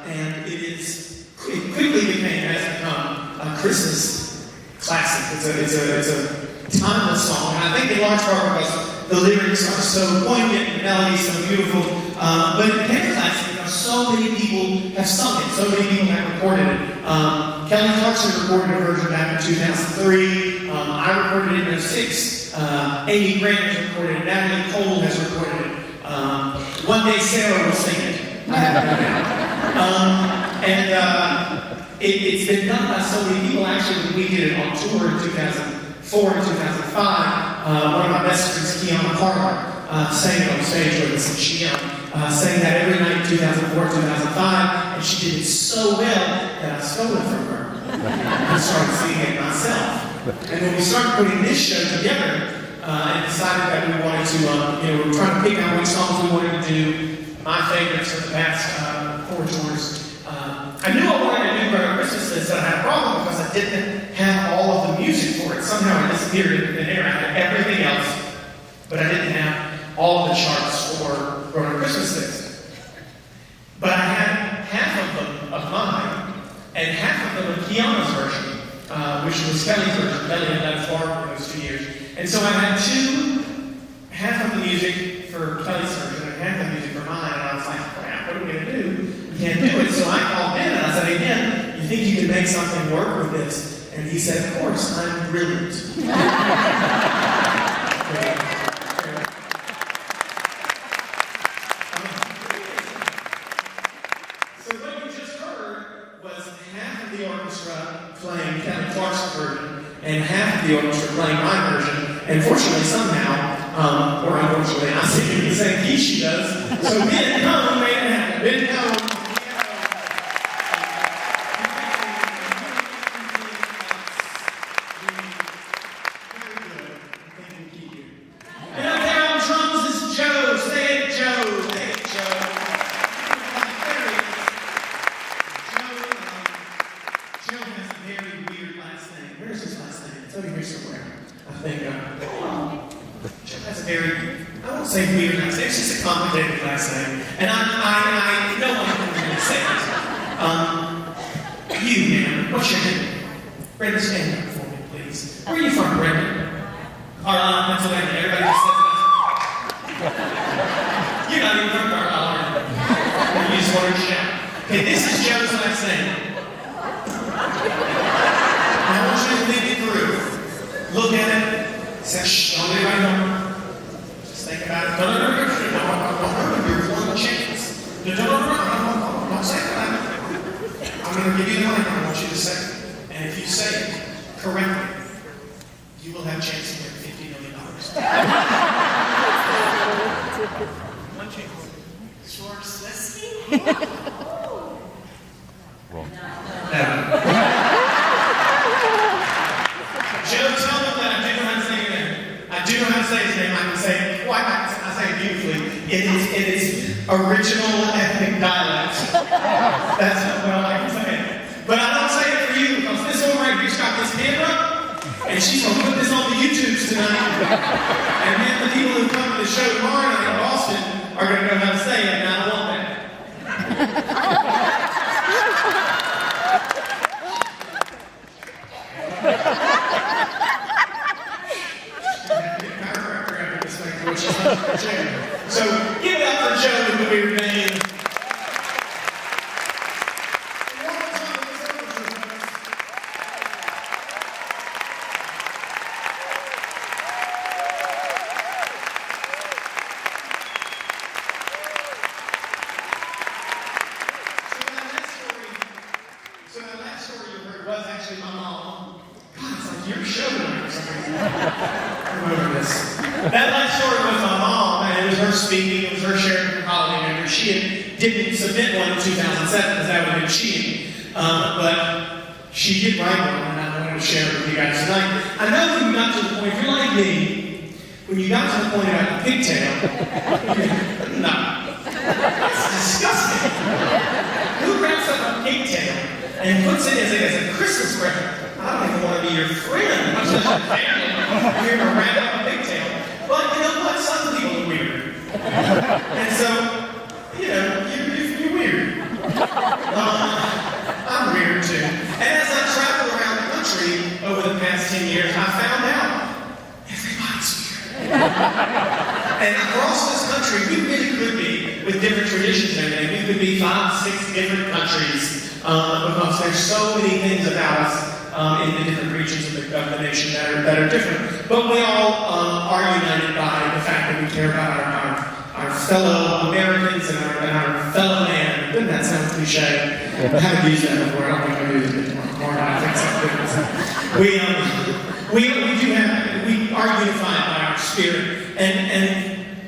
and it quickly has become a Christmas classic. It's a timeless song, and I think in large part because the lyrics are so poignant and the melody so beautiful. But it became a classic because so many people have sung it, so many people have recorded it. Kelly Clarkson recorded a version back in 2003. I recorded it in 2006. Amy Grant has recorded it. Natalie Cole has recorded it. One day Sarah will sing it. I have no doubt. It's been done by so many people. Actually, we did it on tour in 2004 and 2005. One of my best friends, Kiana Parker, sang it on stage with us, and she sang that every night in 2004, 2005, and she did it so well that I stole it from her and started singing it myself. And when we started putting this show together, and decided that we wanted to, we were trying to pick out which songs we wanted to do, my favorites for the past 4 tours. I knew I wanted to do Burning Christmas List, but I had a problem because I didn't have all of the music for it. Somehow it disappeared in the air. I had everything else, but I didn't have all the charts for Burning Christmas List. But I had half of them of mine, and half of them of Kiana's version, which was Kelly's version. Kelly had done far for those 2 years. And so I had half of the music for Kelly's version and half of the music for mine, and I was like, crap, what are we going to do? We can't do it. So I called Ben and I said, hey Ben, you think you can make something work with this? And he said, of course, I'm brilliant. So what you just heard was half of the orchestra playing Kelly Clarkson's version and half of the orchestra playing my version. And fortunately, somehow, or unfortunately, I sing in the same key she does. So Ben Cohen made it happen. Ben Cohen. And up there on drums is Joe. Say it, Joe. Say it, Joe. Joe has a very weird last name. Where's his last name? It's over here somewhere. I think. Joe has a very, I won't say weird last name. It's just a complicated last name. And I know I'm going to say it. You, man, what's your name? Brenda, stand up for me, please. Where are you from, Brenda? Carlisle, Pennsylvania. Everybody just says that. You're not even from Carlisle, are you? You just want to shout. Okay, this is Joe's last name. I want you to think it through. Look at it. Say, shh, don't leave right home. Just think about it. You're one chance. Don't say that. I'm going to give you the mic. I want you to say it. And if you say it correctly, you will have a chance to win $50 million. One chance. Schwarzlewski? Wrong. No. Joe, tell them that I do know how to say his name. I do know how to say his name. I can say it. Well, I say it beautifully. It is original ethnic dialect. That's how well I can say it. But I don't say it for you because this one right here's got this camera, and she's going to put this on the YouTubes tonight. And then the people who come to the show tomorrow night in Boston are going to know how to say it, and I don't want that. So give it up for Joe with the weird name. So that last story you heard was actually my mom. God, it's like your show tonight or something. I remember this. That last story was my mom, and it was her speaking, it was her sharing her holiday memories. She didn't submit one in 2007 because that would have been cheating. But she did write one, and I wanted to share it with you guys tonight. I know when you got to the point, if you're like me, when you got to the point about the pigtail, no. That's disgusting. Who wraps up a pigtail and puts it as a Christmas present? I don't even want to be your friend. I'm such a family. You're going to wrap up a pigtail. But you know what? Some people are weird. And so, you're weird. I'm weird too. And as I traveled around the country over the past 10 years, I found out everybody's weird. And across this country, we really could be, with different traditions and everything, we could be 5, 6 different countries because there's so many things about us in the different regions of the nation that are different. But we all are united by the fact that we care about our fellow Americans and our fellow man. Doesn't that sound cliche? I haven't used that before. I don't think I've used it before. I think so. We are unified by our spirit. And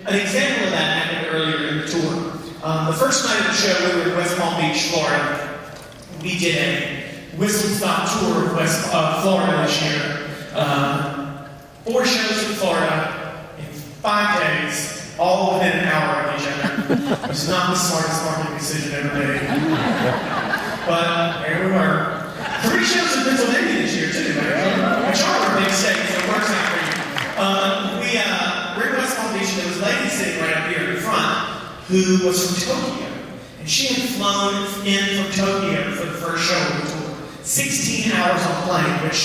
an example of that happened earlier in the tour. The first night of the show, we were in West Palm Beach, Florida. We did a whistle-stop tour of Florida this year. 4 shows in Florida in 5 days, all within an hour of each other. It was not the smartest marketing decision ever made. But here we were. 3 shows in Pennsylvania this year, too, which are big states, so it works out for you. We're in West Palm Beach, and there was a lady sitting right up here in front who was from Tokyo. And she had flown in from Tokyo for the first show of the tour. 16 hours on a plane, which,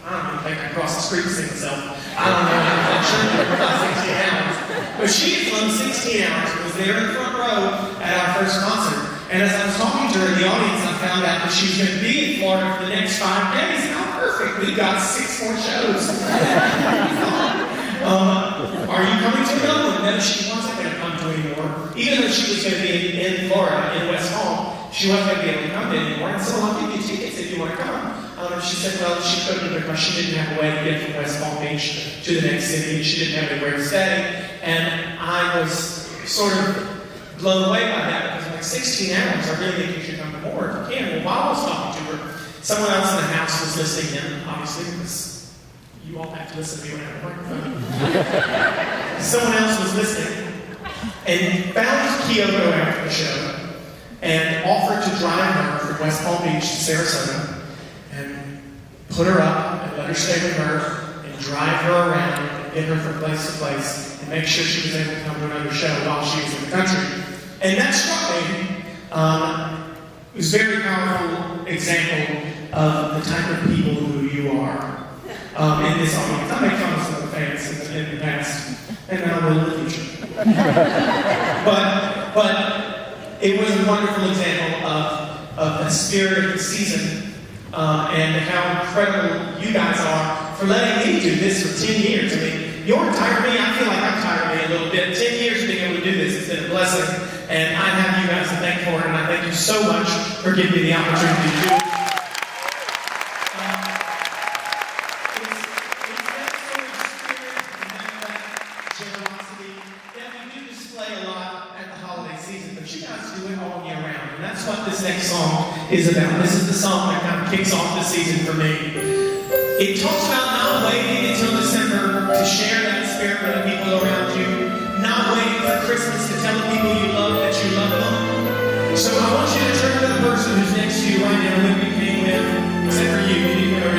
I don't know if I can cross the street to see myself. I don't know how I'm sure about 16 hours. But she had flown 16 hours and was there in the front row at our first concert. And as I was talking to her in the audience, I found out that she was going to be in Florida for the next 5 days. How perfect. We've got 6 more shows. Are you coming to another one? No, she wasn't going to come to anymore. Even though she was going to be in Florida, in West Palm, she wasn't going to be able to come to anymore. And so I'll give you tickets if you want to come. She said, well, she couldn't because she didn't have a way to get from West Palm Beach to the next city, and she didn't have anywhere to stay. And I was sort of blown away by that because I'm like, 16 hours, I really think you should come to more if you can. Well, while I was talking to her, someone else in the house was listening in, obviously, because you all have to listen to me when I have a microphone. Someone else was listening and found Kyoto after the show and offered to drive her from West Palm Beach to Sarasota and put her up and let her stay with her and drive her around and get her from place to place and make sure she was able to come to another show while she was in the country. And that struck me. It was a very powerful example of the type of people who you are in this audience. I made fun of some of the fans in the past, and I will in the future. but it was a wonderful example of the spirit of the season and how incredible you guys are for letting me do this for 10 years. I mean, you're tired of me. I feel like I'm tired of me a little bit. 10 years being able to do this has been a blessing, and I have you guys to thank for it, and I thank you so much for giving me the opportunity to do it. This next song is about. This is the song that kind of kicks off the season for me. It talks about not waiting until December to share that spirit with the people around you, not waiting for Christmas to tell the people you love that you love them. So I want you to turn to the person who's next to you right now, who you came with, except for you. You didn't know